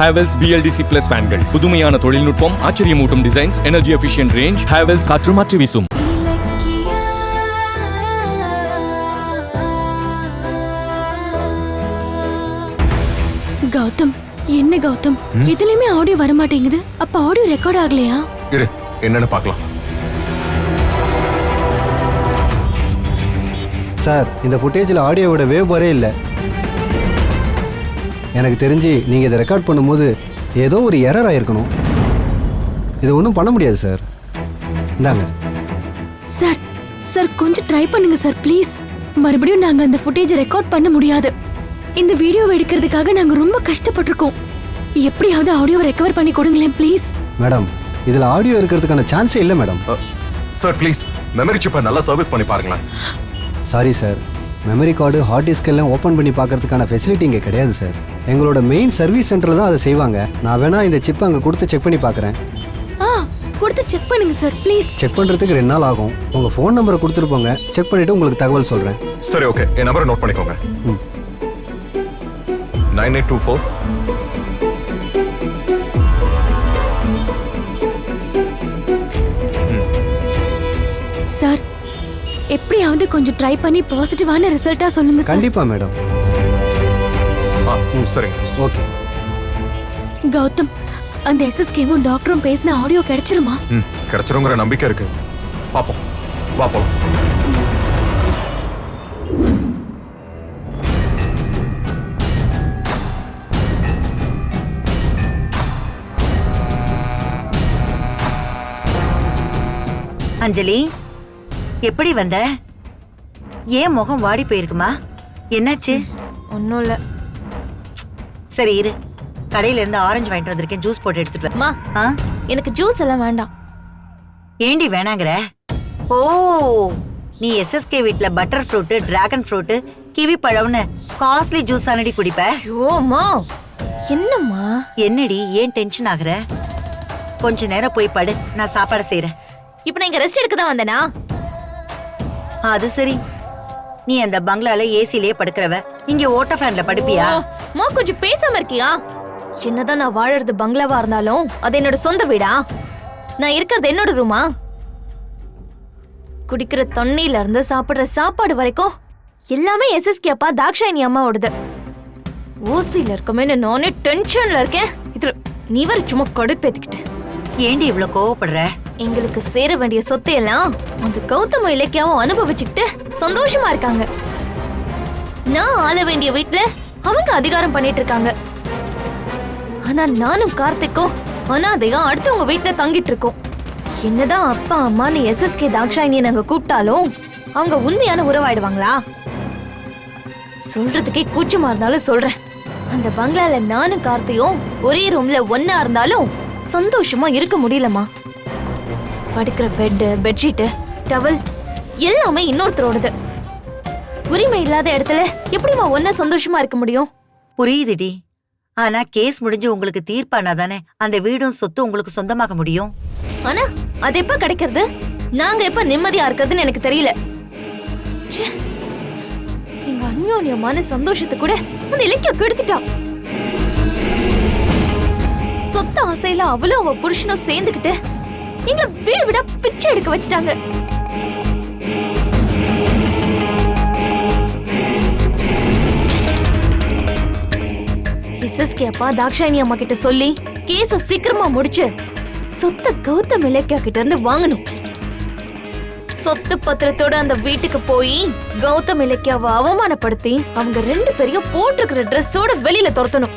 Havells BLDC Plus ஃபேன்கள் புதுமையான தொழில்நுட்பம், ஆச்சரியமூட்டும் designs, energy efficient range. Havells காற்று மாற்றி வீசும். கௌதம், என்ன கௌதம், எதுலயுமே ஆடியோ வர மாட்டேங்குது. அப்ப ஆடியோ ரெக்கார்ட் ஆகலையா? இரு, என்னன்னு பார்க்கலாம். சார், இந்த ஃபுட்டேஜில் ஆடியோவோட வேவ் வரே இல்லை. எனக்கு தெரிஞ்சு நீங்கள் இதை ரெக்கார்ட் பண்ணும்போது ஏதோ ஒரு எரர் ஆகிருக்கணும். இதை ஒன்றும் பண்ண முடியாது சார். இந்தாங்க சார். சார் கொஞ்சம் ட்ரை பண்ணுங்க சார் ப்ளீஸ். மறுபடியும் நாங்க அந்த ஃபுட்டேஜை ரெக்கார்ட் பண்ண முடியாது. இந்த வீடியோவை எடுக்கிறதுக்காக நாங்க ரொம்ப கஷ்டப்பட்டிருக்கோம். எப்படியாவது ஆடியோவை ரெக்கவர் பண்ணி கொடுங்களேன் ப்ளீஸ். மேடம், இதில் ஆடியோ இருக்கிறதுக்கான சான்ஸே இல்லை மேடம். சார் ப்ளீஸ், மெமரி சிப்பை நல்லா சர்வீஸ் பண்ணி பாருங்களேன். Sorry sir, memory card, hard disk எல்லாம் ஓப்பன் பண்ணி பார்க்கறதுக்கான ஃபெசிலிட்டி இங்கே கிடையாது சார். எங்களோட மெயின் சர்வீஸ் சென்டரில் தான் அதை செய்வாங்க. நான் வேணா இந்த சிப்பை அங்கே கொடுத்து செக் பண்ணி பார்க்குறேன். கொடுத்து செக் பண்ணுங்க சார் ப்ளீஸ். செக் பண்ணுறதுக்கு 2 நாள் ஆகும். உங்கள் ஃபோன் நம்பரை கொடுத்துட்டு போங்க, செக் பண்ணிவிட்டு உங்களுக்கு தகவல் சொல்கிறேன். சரி, ஓகே, என் நம்பரை நோட் பண்ணிக்கோங்க. 9824 சார், எப்படியாவது கொஞ்சம் ட்ரை பண்ணி பாசிட்டிவான ரிசல்ட்டா சொல்லுங்க சார். கண்டிப்பா மேடம். சரிங்க, ஓகே. கௌதம், அந்த எஸ்எஸ்கேவும் டாக்டரும் பேசின ஆடியோ கிடைச்சிருமா? கிடைச்சிருங்கிற நம்பிக்கை இருக்கு. பாப்போம், வா போலாம். அஞ்சலி, எப்படி வந்த? ஏன் முகம் வாடி போயிருக்குமா? என்னாச்சு? ஒன்னும் இல்ல. சரி இரு, கடையில இருந்து ஆரஞ்சு வாங்கிட்டு வந்திருக்கேன், ஜூஸ் போட்டு எடுத்துட்டு அம்மா, எனக்கு ஜூஸ் எல்லாம் வேண்டாம். ஏண்டி வேணாங்கற? ஓ, நீ எஸ்எஸ்கே வீட்ல butter fruit, dragon fruit, kiwi பழம்னு காஸ்ட்லி ஜூஸ் ஆனடி குடிப்ப. ஐயோம்மா, என்னம்மா? என்னடி, ஏன் டென்ஷன் ஆகுற? கொஞ்ச நேரம் போய் படு, நான் சாப்பாடு செய்யறேன். இப்ப நான் இங்க ரெஸ்ட் எடுக்க தான் வந்தேனா? அது சரி, நீ அந்த பங்களால ஏசிலேயே படுக்கிறவ, இங்க ஓட்ட ஃபேன்ல படுப்பியா? அம்மா, கொஞ்சம் பேசாம இருக்கியா? என்னதான் நான் வாழறது பங்களாவா இருந்தாலும் அது என்னோட சொந்த வீடா? நான் இருக்கிறது என்னோட ரூமா? குடிக்கிற தண்ணியில இருந்து சாப்பிடுற சாப்பாடு வரைக்கும் எல்லாமே எஸ்எஸ்கே அப்பா தாக்ஷாயினி அம்மாவோடது. ஓசியில இருக்கமே, நானே டென்ஷன்ல இருக்கேன். இதுல நீ வர சும்மா கடுப்பேத்திக்கிட்டு. ஏண்டி இவ்வளவு கோவப்படுற? எங்களுக்கு சேர வேண்டிய சொத்தை எல்லாம் அந்த கௌதம இலக்கியாவும் அனுபவிச்சுக்கிட்டு சந்தோஷமா இருக்காங்க. நான் ஆள வேண்டிய வீட்டுல அவங்க அதிகாரம் பண்ணிட்டு இருக்காங்க. ஆனா நானும் கார்த்திக்கும் அனாதையா அடுத்தவங்க வீட்டுல தங்கிட்டு இருக்கோம். என்னதான் அப்பா அம்மான்னு எஸ்எஸ்கே தாக்ஷாயினியை நாங்க கூப்பிட்டாலும் அவங்க உண்மையான உறவாயிடுவாங்களா? சொல்றதுக்கே கூச்சமா இருந்தாலும் சொல்றேன். அந்த பங்களால நானும் கார்த்தியும் ஒரே ரூம்ல ஒன்னா இருந்தாலும் சந்தோஷமா இருக்க முடியலமா. படுக்கிற பெட், பெட்ஷீட், டவல் எல்லாமே இன்னொருத்தரோடது. உரிமை இல்லாத இடத்துல எப்படிமா ஒன்னா சந்தோஷமா இருக்க முடியும்? புரியுதுடி, ஆனா கேஸ் முடிஞ்சு உங்களுக்கு தீர்ப்பானாதானே அந்த வீடும் சொத்து உங்களுக்கு சொந்தமாக முடியும். ஆனா அது எப்ப கிடைக்கிறது? நாங்க எப்ப நிம்மதியா இருக்கிறதுன்னு எனக்கு தெரியல. எங்க அந்யோன்யமான சந்தோஷத்தை கூட அந்த இலக்கிய கெடுத்துட்டா. சொத்த ஆசையில அவளும் அவ புருஷனும் சேர்ந்துக்கிட்டு எங்களை வீடு விட பிச்சை எடுக்க வச்சுட்டாங்க. எஸ்எஸ்கே அப்பா தாக்ஷாயினி அம்மா கிட்ட சொல்லி கேஸ சீக்கிரமா முடிச்சு சொத்த கௌதம் இலக்கியா கிட்ட இருந்து வாங்கணும். சொத்து பத்திரத்தோட அந்த வீட்டுக்கு போய் கௌதம் இலக்கியாவை அவமானப்படுத்தி அவங்க 2 பேரையும் போட்டிருக்கிற ட்ரெஸ்ஸோட வெளியில துரத்தணும்.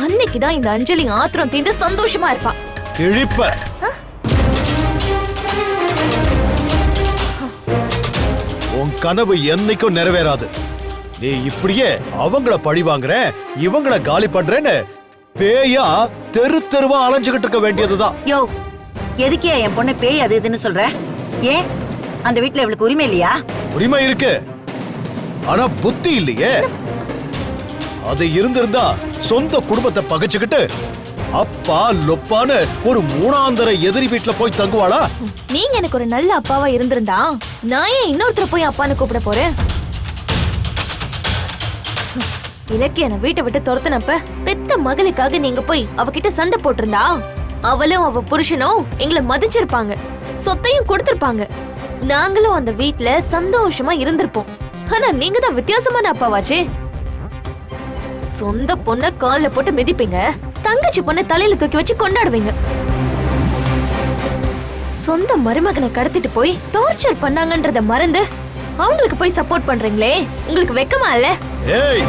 அன்னைக்குதான் இந்த அஞ்சலி ஆத்திரம் தீர்ந்து சந்தோஷமா இருப்பா. கிழிப்ப உன் கனவு என்னைக்கும் நிறைவேறாது. நீ இப்படியே அவங்கள பழி வாங்குற, இவங்கள காலி பண்றேன்னு பேயா தெரு தெருவா அலைஞ்சுகிட்டு இருக்க வேண்டியதுதான். யோ, எதுக்கே என் பொண்ணு பேய் அது இதுன்னு சொல்ற? ஏன் அந்த வீட்டுல இவளுக்கு உரிமை இல்லையா? உரிமை இருக்கு, ஆனா புத்தி இல்லையே. அது இருந்திருந்தா சொந்த குடும்பத்தை பகைச்சுக்கிட்டு அப்பா லொப்பான்னு ஒரு மூணாந்தர எதிரி வீட்டுல போய் தங்குவாளா? நீங்க எனக்கு ஒரு நல்ல அப்பாவா இருந்திருந்தா நான் ஏன் இன்னொருத்தர போய் அப்பான்னு கூப்பிட போறேன்? இலக்கிய வீட்டை விட்டு துரத்துனப்ப பெத்த மகளுக்காக நீங்க போய் அவகிட்ட சண்டை போட்டிருந்தா அவளும் அவ புருஷனும் எங்களை மதிச்சிருப்பாங்க, சொத்தையும் கொடுத்திருப்பாங்க. நாங்களும் அந்த வீட்ல சந்தோஷமா இருந்திருப்போம். ஆனா நீங்க தான் வித்தியாசமான அப்பாவாச்சே. சொந்த பொண்ண கால்ல போட்டு மிதிப்பீங்க, தங்கச்சி பொண்ண தலையில தூக்கி வச்சு கொண்டாடுவீங்க. சொந்த மருமகனை கடத்திட்டு போய் டார்ச்சர் பண்ணாங்கன்றத மறந்து அவங்களுக்கு போய் சப்போர்ட் பண்றீங்களே, உங்களுக்கு வெக்கமா இல்ல? ஏய்,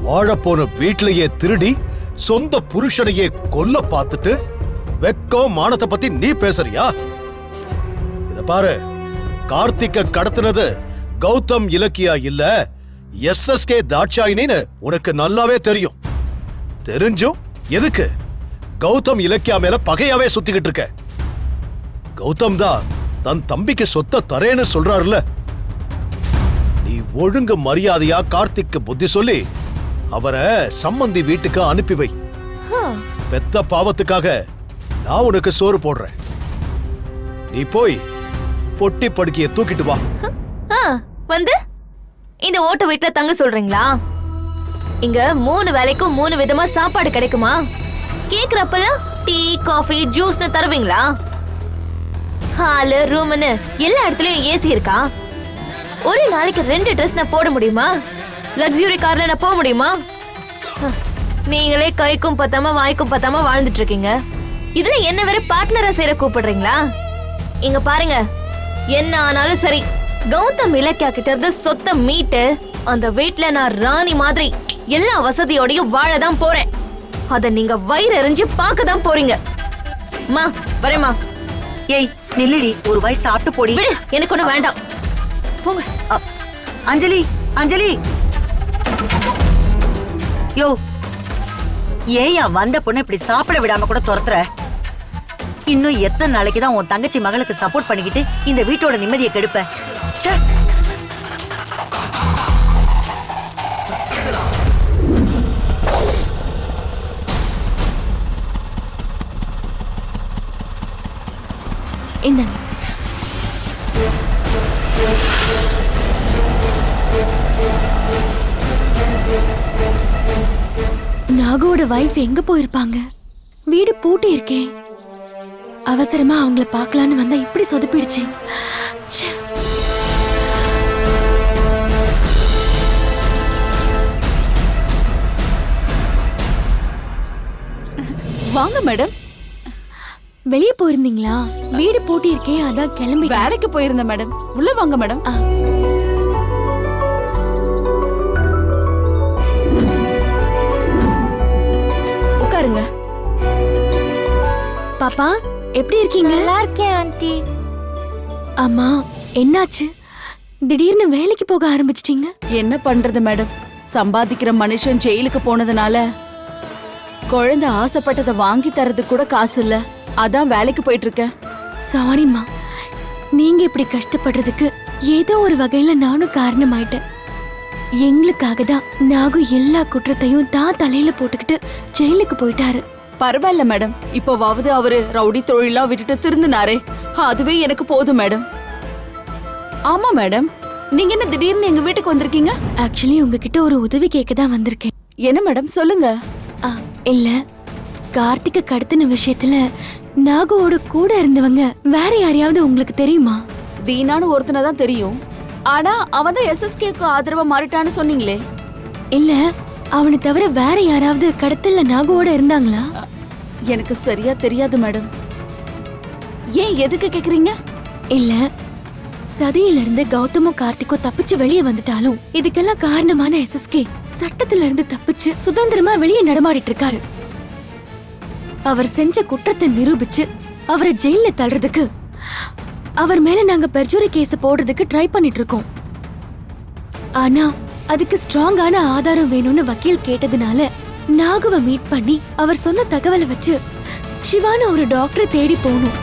வாழப்போன வீட்லயே திருடி சொந்த புருஷனையே கொல்ல பார்த்துட்டு வெக்கம் மானத்தை பத்தி நீ பேசுறியா? இத பாரு, கார்த்திக்க கடத்தினது கௌதம் இலக்கியா இல்ல, SSK தாட்சாயினின்னு உனக்கு நல்லாவே தெரியும். தெரிஞ்சும் எதுக்கு கௌதம் இலக்கியா மேல பகையாவே சுத்திக்கிட்டு இருக்க? கௌதம் தான் தன் தம்பிக்கு சொத்த தரேன்னு சொல்றாருல. நீ ஒழுங்கு மரியாதையா கார்த்திக்கு புத்தி சொல்லி அவரை சம்மந்தி வீட்டுக்கு அனுப்பி வை. பெத்த பாவத்துக்காக நான் உனக்கு சோறு போடுறேன். நீ போய் பொட்டி படுக்கைய தூக்கிட்டு வா. வந்து இந்த ஓட்ட வீட்டுல தங்க சொல்றீங்களா? இங்க 3 வேளைக்கும் 3 விதமா சாப்பாடு கிடைக்குமா? கேக்குறப்பெல்லாம் டீ, காஃபி, ஜூஸ்னு தருவீங்களா? ஹாலு, ரூம்னு எல்லா இடத்துலயும் ஏசி இருக்கா? ஒரு நாளைக்கு 2 ட்ரெஸ் நான் போட முடியுமா? லக்ஸுரி கார்ல நான் போக முடியுமா? நீங்களே கைக்கும் பத்தாம வாய்க்கும் பத்தாம வாழ்ந்துட்டு இருக்கீங்க. இதுல என்ன வேற பார்ட்னரா சேர கூப்பிடுறீங்களா? இங்க பாருங்க, என்ன ஆனாலும் சரி, கௌதம் இலக்கியா கிட்ட இருந்து சொத்த மீட்டு அந்த வீட்ல நான் ராணி மாதிரி எல்லா வசதியோடையும் வாழதான் போறேன். அத நீங்க வயிறு எறிஞ்சு பார்க்கதான் போறீங்க. மா வரேம்மா. ஏய் நில்லுடி, ஒரு வாய் சாப்பிட்டு போடி. விடு, எனக்கு ஒண்ணு வேண்டாம். போங்க. அஞ்சலி, அஞ்சலி. யோ, ஏயா வந்த பொண்ணு இப்படி சாப்பிட விடாம கூட துரத்துற? இன்னும் எத்தனை நாளைக்கு தான் உன் தங்கச்சி மகளுக்கு சப்போர்ட் பண்ணிக்கிட்டு இந்த வீட்டோட நிம்மதியை கெடுப்ப? ச்சே. இந்த நாகுவோட வைஃப் எங்க போயிருப்பாங்க? வீடு பூட்டி இருக்கே. அவசரமா அவங்கள பார்க்கலான்னு வந்தா இப்படி சொதப்பிடுச்சு. ச்சே. வாங்க மேடம். வெளியே போயிருந்தீங்களா? வீடு பூட்டி இருக்கே, அதான் கிளம்பி. வேலைக்கு போயிருந்தேன் மேடம். உள்ள வாங்க மேடம். உட்காருங்க. பாப்பா எப்படி இருக்கீங்க? நல்லா இருக்கேன் ஆண்டி. அம்மா என்னாச்சு? திடீர்னு வேலைக்கு போக ஆரம்பிச்சிட்டீங்க? என்ன பண்றது மேடம், சம்பாதிக்கிற மனுஷன் ஜெயிலுக்கு போனதுனால குழந்தை ஆசைப்பட்டதை வாங்கி தரது கூட காசு இல்ல. அதான் வேலைக்கு போயிட்டு இருக்கேன். சாரிம்மா, நீங்க இப்படி கஷ்டப்படுறதுக்கு ஏதோ ஒரு வகையில நானும் காரணமாயிட்டேன். எங்களுக்காக தான் நாகு எல்லா குற்றத்தையும் தான் தலையில போட்டுக்கிட்டு ஜெயிலுக்கு போயிட்டாரு. பரவாயில்ல மேடம், இப்போவாவது அவரு ரவுடி தொழிலாம் விட்டுட்டு திருந்தினாரே, அதுவே எனக்கு போதும் மேடம். ஆமா மேடம், நீங்க என்ன திடீர்னு எங்க வீட்டுக்கு வந்திருக்கீங்க? ஆக்சுவலி உங்ககிட்ட ஒரு உதவி கேட்க தான் வந்திருக்கேன். என்ன மேடம் சொல்லுங்க. இல்ல, கார்த்திக கடத்தின விஷயத்துல நாகுவோட கூட இருந்தவங்க வேற யாரையாவது உங்களுக்கு தெரியுமா? தீனான்னு ஒருத்தனை தான் தெரியும். ஆனா அவன் தான் SSKக்கு ஆதரவா மாறிட்டான்னு சொன்னீங்களே. இல்ல, அவனை தவிர வேற யாராவது கடத்தல நாகுவோட இருந்தாங்களா? எனக்கு சரியா தெரியாது மேடம். ஏன் எதுக்கு கேக்குறீங்க? இல்ல, சதியில இருந்து கௌதமும் கார்த்திக்கும் தப்பிச்சு வெளியே வந்துட்டாலும் இதுக்கெல்லாம் காரணமான SSK சட்டத்துல இருந்து தப்பிச்சு சுதந்திரமா வெளியே நடமாடிட்டு இருக்காரு. அவர் செஞ்ச குற்றத்தை நிரூபிச்சு அவரை ஜெயில தள்ளுறதுக்கு, அவர் மேல நாங்க பெர்ஜுரி கேஸ் போடுறதுக்கு ட்ரை பண்ணிட்டு இருக்கோம். ஆனா அதுக்கு ஸ்ட்ராங்கான ஆதாரம் வேணும்னு வக்கீல் கேட்டதுனால நாகுவை மீட் பண்ணி அவர் சொன்ன தகவலை வச்சு சிவான ஒரு டாக்டரை தேடி போகணும்.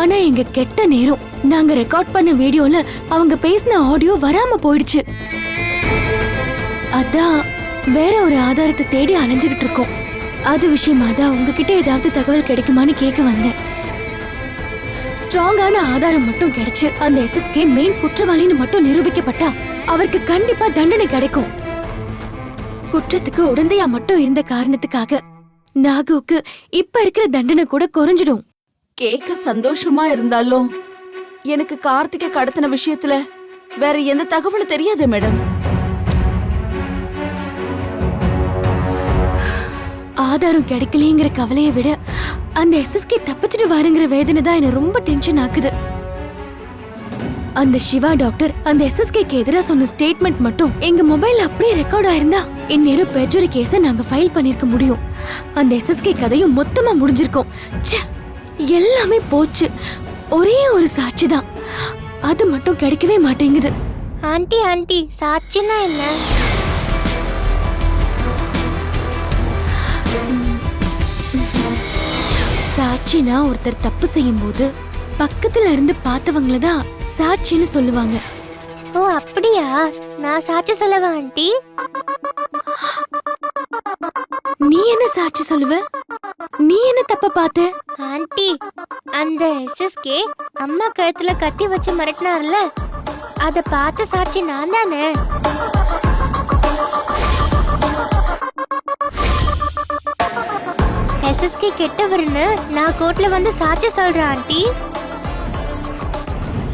ஆனா எங்க கெட்ட நேரம் நாங்க ரெக்கார்ட் பண்ண வீடியோல அவங்க பேசின ஆடியோ வராம போயிடுச்சு. அதான் வேற ஒரு ஆதாரத்தை தேடி அலைஞ்சுகிட்டு இருக்கோம். அது விஷயமா தான் உங்ககிட்ட ஏதாவது தகவல் கிடைக்குமான்னு கேட்க வந்தேன். ஸ்ட்ராங்கான ஆதாரம் மட்டும் கிடைச்சு அந்த எஸ்எஸ்கே மெயின் குற்றவாளின்னு மட்டும் நிரூபிக்கப்பட்டா அவருக்கு கண்டிப்பா தண்டனை கிடைக்கும். குற்றத்துக்கு உடந்தையா மட்டும் இருந்த காரணத்துக்காக நாகுவுக்கு இப்ப இருக்கிற தண்டனை கூட குறைஞ்சிடும். கேட்க சந்தோஷமா இருந்தாலும் எனக்கு கார்த்திகை கடத்தின விஷயத்துல வேற எந்த தகவலும் தெரியாது மேடம். ஆதாரம் கிடைக்கலங்கிற கவலையை விட அந்த எஸ்எஸ்கே தப்பிச்சிட்டு வாருங்கிற வேதனை தான் என்ன ரொம்ப டென்ஷன் ஆக்குது. அந்த சிவா டாக்டர் அந்த எஸ்எஸ்கேக்கு எதிரா சொன்ன ஸ்டேட்மெண்ட் மட்டும் எங்க மொபைல்ல அப்படியே ரெக்கார்ட் ஆயிருந்தா இந்நேரம் பெர்ஜுரி கேஸை நாங்க ஃபைல் பண்ணிருக்க முடியும். அந்த எஸ்எஸ்கே கதையும் மொத்தமா முடிஞ்சிருக்கும். ச்சே, எல்லாமே போச்சு. ஒரே ஒரு சாட்சி தான், அது மட்டும் கிடைக்கவே மாட்டேங்குது. ஆண்டி ஆண்டி சாட்சினா என்ன? சாட்சினா ஒருத்தர் தப்பு செய்யும் போது பக்கத்துல இருந்து பார்த்தவங்கள தான் சாட்சின்னு சொல்லுவாங்க. ஓ அப்படியா? நான் சாட்சி சொல்லவா ஆண்டி? நீ என்ன சாட்சி சொல்லுவ? நீ என்ன தப்ப பார்த்த? ஆண்டி, அந்த எஸ்எஸ்கே அம்மா கழுத்துல கத்தி வச்சு மிரட்டினார்ல, அத பார்த்த சாட்சி நான் தானே. எஸ்எஸ்கே கெட்டவர்னு நான் கோர்ட்ல வந்து சாட்சி சொல்றேன் ஆண்டி.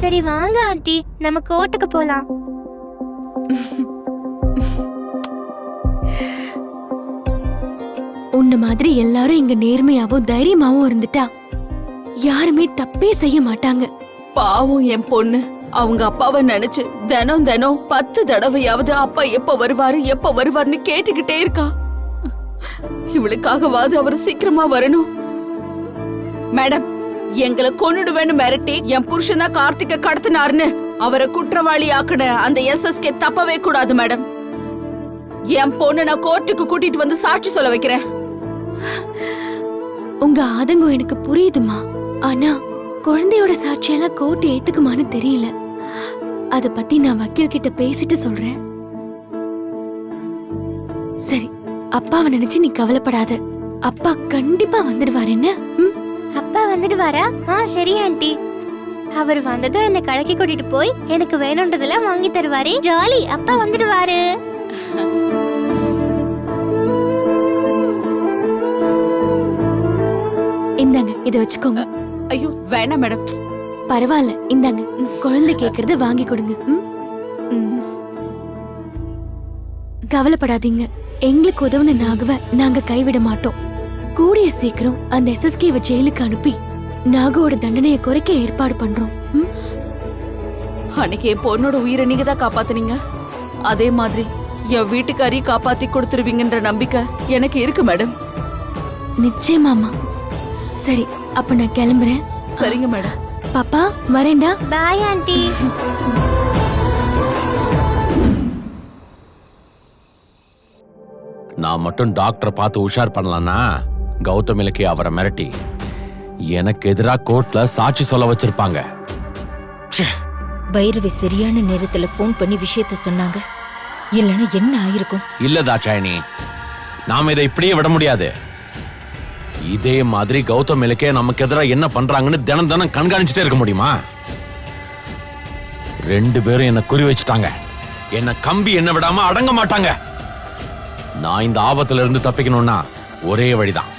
சரி வாங்க ஆண்டி, நம்ம கோர்ட்டுக்கு போலாம். உன்ன மாதிரி எல்லாரும் இங்க நேர்மையாவும் தைரியமாவும் இருந்துட்டா யாருமே தப்பே செய்ய மாட்டாங்க. பாவம் என் பொண்ணு அவங்க அப்பாவை நினைச்சு தினம் தினம் 10 தடவையாவது அப்பா எப்ப வருவாருன்னு கேட்டுக்கிட்டே இருக்கா. இவளுக்காகவாது அவர் சீக்கிரமா வரணும். மேடம், எங்களை கொன்னுடுவேன்னு மிரட்டி என் புருஷன் தான் கார்த்திகை கடத்தினாருன்னு அவரை குற்றவாளி ஆக்குன அந்த எஸ்எஸ்கே தப்பவே கூடாது மேடம். என் பொண்ணு நான் கோர்ட்டுக்கு கூட்டிட்டு வந்து சாட்சி சொல்ல வைக்கிறேன். உங்க ஆதங்கம் எனக்கு புரியுதுமா. ஆனா குழந்தையோட சாட்சியெல்லாம் கோர்ட் ஏத்துக்குமான்னு தெரியல. அத பத்தி நான் வக்கீல் கிட்ட பேசிட்டு சொல்றேன். சரி, அப்பாவை நினைச்சு நீ கவலைப்படாத. அப்பா கண்டிப்பா வந்துடுவாரு. என்ன? அப்பா வந்துடுவாரா? சரி ஆண்டி. அவர் வந்ததும் என்ன கடைக்கு கூட்டிட்டு போய் எனக்கு வேணும்ன்றதெல்லாம் வாங்கி தருவாரு. ஜாலி, அப்பா வந்துடுவாரு. இந்தாங்க, இத வச்சுக்கோங்க. ஐயோ வேணாம் மேடம். பரவாயில்ல, இந்தாங்க. குழந்தை கேக்குறத வாங்கி கொடுங்க. கவலைப்படாதீங்க. எங்களுக்கு உதவுன நாகுவ நாங்க கைவிட மாட்டோம். கூடிய சீக்கிரம் அந்த எஸ்எஸ்கேவை ஜெயிலுக்கு அனுப்பி நாகுவோட தண்டனையை குறைக்க ஏற்பாடு பண்றோம். அன்னைக்கு என் பொண்ணோட உயிரை நீங்க தான் காப்பாத்துனீங்க. அதே மாதிரி என் வீட்டுக்காரையும் காப்பாத்தி கொடுத்துருவீங்கன்ற நம்பிக்கை எனக்கு இருக்கு மேடம். நிச்சயமாமா. சரி, அப்ப நான் கிளம்புறேன். சரிங்க மேடம். பாப்பா வரேன்டா. Bye aunty. நான் மட்டும் டாக்டரை பார்த்து உஷார் பண்ணலான்னா கௌதம் இலக்கி அவரை மிரட்டி எனக்கு எதிராக கோர்ட்ல சாட்சி சொல்ல வச்சிருப்பாங்க. பைரவி சரியான நேரத்துல போன் பண்ணி விஷயத்த சொன்னாங்க. இல்லனா என்ன ஆயிருக்கும்? இல்ல தாட்சாயணி, நாம இதை இப்படியே விட முடியாது. இதே மாதிரி கௌதம் இலக்கே நமக்கு எதிராக என்ன பண்றாங்கன்னு தினம் தினம் கண்காணிச்சுட்டே இருக்க முடியுமா? 2 பேரும் என்ன குறி வச்சுட்டாங்க. என்ன கம்பி என்ன விடாம அடங்க மாட்டாங்க. நான் இந்த ஆபத்துல இருந்து தப்பிக்கணும்னா ஒரே வழிதான்,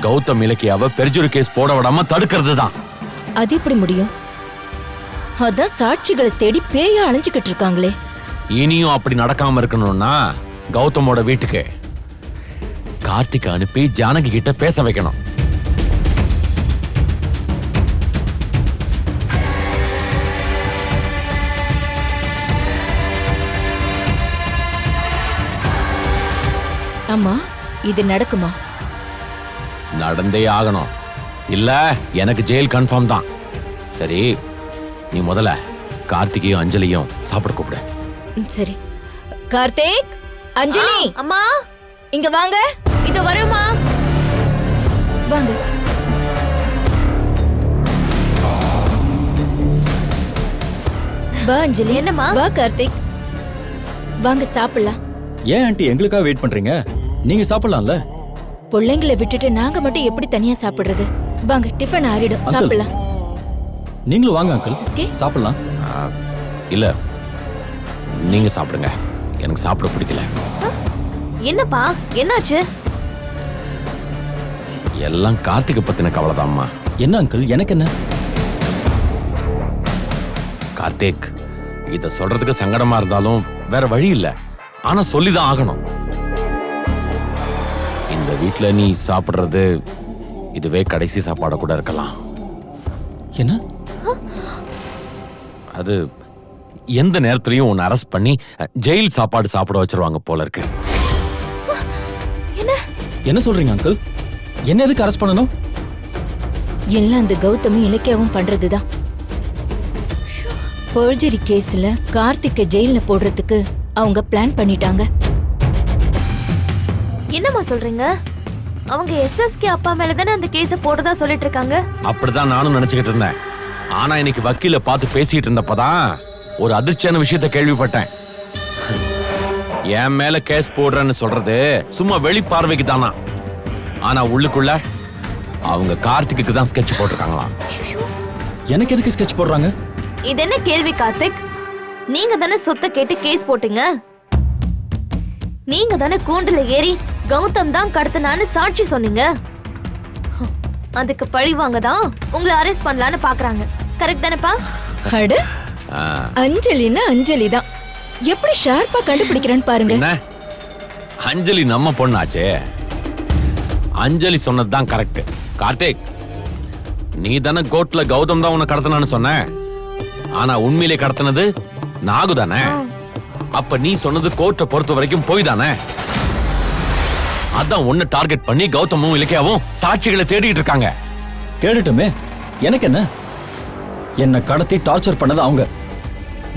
கௌதம் இலக்கியாவை பெர்ஜுரி கேஸ் போட விடாம தடுக்கிறது தான். அது எப்படி முடியும்? அதான் சாட்சிகளை தேடி பேயா அணைஞ்சுக்கிட்டு இருக்காங்களே. இனியும் அப்படி நடக்காம இருக்கணும்னா கௌதமோட வீட்டுக்கு கார்த்திகை அனுப்பி ஜானகி கிட்ட பேச வைக்கணும். ஆமா, இது நடக்குமா? நடந்தே ஆகணும். இல்ல எனக்கு ஜெயில் கன்ஃபார்ம் தான். சரி, நீ முதல்ல கார்த்திகையும் அஞ்சலியும் சாப்பிட கூப்பிடு. சரி. கார்த்திக், அஞ்சலி, அம்மா இங்க வாங்க. இது வருமா? வாங்க. வா அஞ்சலி. என்னம்மா? வா கார்த்திக், வாங்க சாப்பிடலாம். ஏன் ஆண்டி எங்களுக்காக வெயிட் பண்றீங்க? நீங்க சாப்பிடலாம்ல. பிள்ளைங்களை விட்டுட்டு நாங்க மட்டும் எப்படி தனியா சாப்பிடுறது? வாங்க, டிஃபன் ஆறிடும், Uncle. சாப்பிடலாம். நீங்களும் வாங்க அங்கிள், சிஸ்கே? சாப்பிடலாம். இல்ல, நீங்க சாப்பிடுங்க, எனக்கு சாப்பிட பிடிக்கல. என்னப்பா என்னாச்சு? எல்லாம் கார்த்திகை பத்தின கவலைதாம்மா. என்ன அங்கிள், எனக்கு என்ன? கார்த்திக், இத சொல்றதுக்கு சங்கடமா இருந்தாலும் வேற வழி இல்ல. ஆனா சொல்லிதான் ஆகணும். இந்த வீட்ல நீ சாப்பிடுறது இதுவே கடைசி சாப்பாட கூட இருக்கலாம். என்ன? அது எந்த நேரத்திலையும் உன்னை அரெஸ்ட் பண்ணி ஜெயில் சாப்பாடு சாப்பிட வச்சிருவாங்க போல இருக்கு. என்ன சொல்றீங்க அங்கிள்? என்ன எதுக்கு அரெஸ்ட் பண்ணணும்? எல்லாம் அந்த கௌதமும் இலக்கியாவும் பண்றதுதான். பர்ஜரி கேஸ்ல கார்த்திக்க ஜெயில போடுறதுக்கு அவங்க பிளான் பண்ணிட்டாங்க. என்னம்மா சொல்றீங்க? அவங்க எஸ்எஸ்கே அப்பா மேல தானே அந்த கேஸ போடுறதா சொல்லிட்டு இருக்காங்க. அப்படிதான் நானும் நினைச்சுக்கிட்டு இருந்தேன். ஆனா இன்னைக்கு வக்கீல பார்த்து பேசிட்டு இருந்தப்பதான் ஒரு அதிர்ச்சியான விஷயத்தை கேள்விப்பட்டேன். என் மேல கேஸ் போடுறேன்னு சொல்றது சும்மா வெளி பார்வைக்கு தானா, ஆனா உள்ளுக்குள்ள அவங்க கார்த்திக்கு தான் ஸ்கெட்ச் போட்டிருக்காங்களாம். எனக்கு எதுக்கு ஸ்கெட்ச் போடுறாங்க? இது என்ன கேள்வி கார்த்திக்? நீங்க தானே சொத்தை கேட்டு கேஸ் போட்டீங்க. நீங்க தானே கூண்டுல ஏறி கௌதம் தான் கடத்தினான்னு சாட்சி சொன்னீங்க. அதுக்கு பழி வாங்க தான் உங்களை அரெஸ்ட் பண்ணலான்னு பாக்குறாங்க. கரெக்ட் தானேப்பா? அட, அஞ்சலின்னா அஞ்சலி தான். எப்படி ஷார்ப்பா கண்டுபிடிக்கிறேன்னு பாருங்க. என்ன, அஞ்சலி நம்ம பொண்ணாச்சே. அஞ்சலி சொன்னதுதான் கரெக்ட். கார்த்திக், நீ தானே கோர்ட்ல கௌதம் தான் உன்னை கடத்தினான்னு சொன்ன. ஆனா உண்மையிலே கடத்தினது நாகு தானே. அப்ப நீ சொன்னது கோர்ட்டை பொறுத்த வரைக்கும் போய் தானே. அதான் ஒன்னு டார்கெட் பண்ணி கௌதமும் இலக்கியாவும் சாட்சிகளை தேடிட்டு இருக்காங்க. தேடட்டுமே, எனக்கு என்ன? என்ன கடத்தி டார்ச்சர் பண்ணது அவங்க.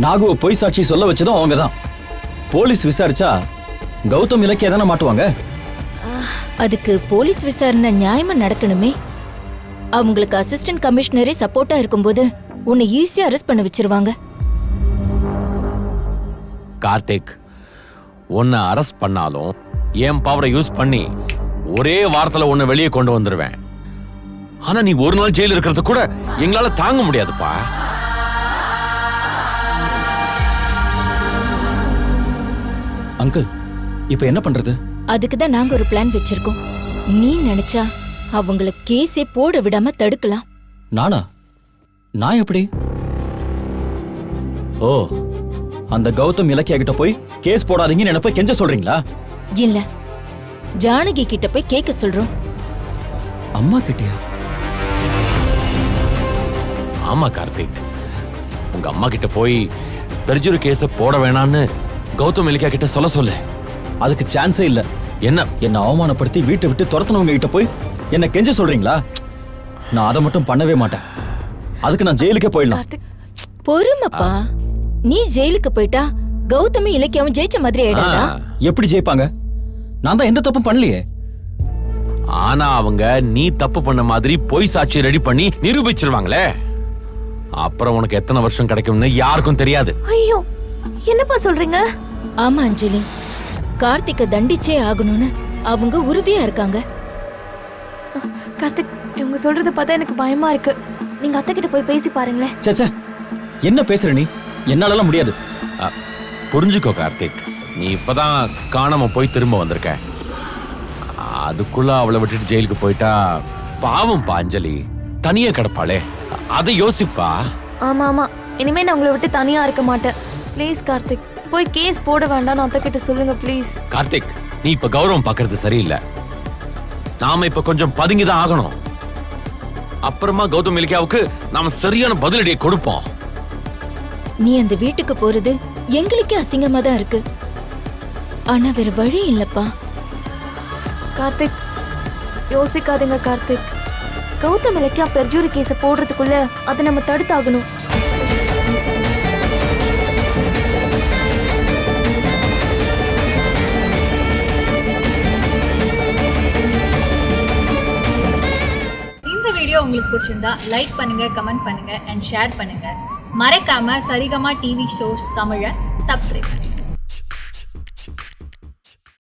நாகுவை பொய் சாட்சி சொல்ல வச்சதும் அவங்க தான். போலீஸ் விசாரிச்சா கௌதம் இலக்கியா தானே மாட்டுவாங்க. அதுக்கு போலீஸ் விசாரணை நியாயமா நடக்கணுமே. அவங்களுக்கு அசிஸ்டன்ட் கமிஷனரே சப்போர்ட்டா இருக்கும்போது உன்னை ஈஸியா அரெஸ்ட் பண்ண வச்சிருவாங்க. கார்த்திக், உன்னை அரெஸ்ட் பண்ணாலும் என் பவரை யூஸ் பண்ணி ஒரே வாரத்துல உன்னை வெளியே கொண்டு வந்துருவேன். ஆனா நீ ஒரு நாள் ஜெயில இருக்கிறது கூட எங்களால தாங்க முடியாதுப்பா. அங்கிள், இப்ப என்ன பண்றது? அதுக்கு தான் நாங்க ஒரு பிளான் வச்சிருக்கோம். நீ நினைச்சா அவங்கள கேஸே போட விடாம தடுக்கலாம். நானா? நான் எப்படி? ஓ, அந்த கௌதம் இலக்கியா கிட்ட போய் கேஸ் போடாதீங்கன்னு என்ன போய் கெஞ்ச சொல்றீங்களா? இல்ல, ஜானகி கிட்ட போய் கேட்க சொல்றோம். அம்மா கிட்டயா? ஆமா கார்த்திக், உங்க அம்மா கிட்ட போய் பெர்ஜுரி கேஸ போட வேணான்னு கௌதம் இலக்கியா கிட்ட சொல்ல சொல்லு. அதுக்கு சான்ஸே இல்ல. என்ன அவமானப்படுத்தி வீட்டை விட்டு துரத்துனவங்க கிட்ட போய் என்ன கெஞ்ச சொல்றீங்களா? நான் அதை மட்டும் பண்ணவே மாட்டேன். அதுக்கு நான் ஜெயிலுக்கே போயிடலாம். பொறுமப்பா, நீ ஜெயிலுக்கு போயிட்டா கௌதமி இலக்கியாவும் ஜெயிச்ச மாதிரி ஆயிடாதா? எப்படி ஜெயிப்பாங்க? நான் தான் எந்த தப்பும் பண்ணலையே. ஆனா அவங்க நீ தப்பு பண்ண மாதிரி பொய் சாட்சி ரெடி பண்ணி நிரூபிச்சிருவாங்களே. அப்புறம் உனக்கு எத்தனை வருஷம் கிடைக்கும்னு யாருக்கும் தெரியாது. ஐயோ, என்னப்பா சொல்றீங்க? ஆமா அஞ்சலி, கார்த்திக்க தண்டிச்சே ஆகணும்னு அவங்க உறுதியா இருக்காங்க. கார்த்திக், இவங்க சொல்றத பார்த்தா எனக்கு பயமா இருக்கு. நீங்க அத்தை கிட்ட போய் பேசி பாருங்களேன். சேச்சே, என்ன பேசுற நீ? என்னாலலாம் முடியாது. புரிஞ்சுக்கோ கார்த்திக், நீ இப்பதான் காணாம போய் திரும்ப வந்திருக்க. அதுக்குள்ள அவளை விட்டுட்டு ஜெயிலுக்கு போயிட்டா பாவம் பா. அஞ்சலி தனியா கிடப்பாளே, அதை யோசிப்பா. ஆமா ஆமா, இனிமே நான் உங்களை விட்டு தனியா இருக்க மாட்டேன். ப்ளீஸ் கார்த்திக், போய் கேஸ் போட வேண்டாம் அத்தை கிட்ட சொல்லுங்க ப்ளீஸ். கார்த்திக், நீ இப்ப கௌரவம் பாக்குறது சரியில்லை. நாம இப்ப கொஞ்சம் பதுங்கிதான் ஆகணும். அப்புறமா கௌதம் இலக்கியாவுக்கு நாம சரியான பதிலடியை கொடுப்போம். நீ அந்த வீட்டுக்கு போறது எங்களுக்கே அசிங்கமா தான் இருக்கு. ஆனா வேற வழி இல்லப்பா. கார்த்திக், யோசிக்காதீங்க கார்த்திக். கௌதம் இலக்கியா பெர்ஜுரி கேஸ போடுறதுக்குள்ள அதை நம்ம தடுத்தாகணும். இந்த வீடியோ உங்களுக்கு பிடிச்சிருந்தா லைக் பண்ணுங்க, கமெண்ட் பண்ணுங்க அண்ட் ஷேர் பண்ணுங்க. மறக்காம சரிகமா டிவி ஷோஸ் தமிழை சப்ஸ்கிரைப்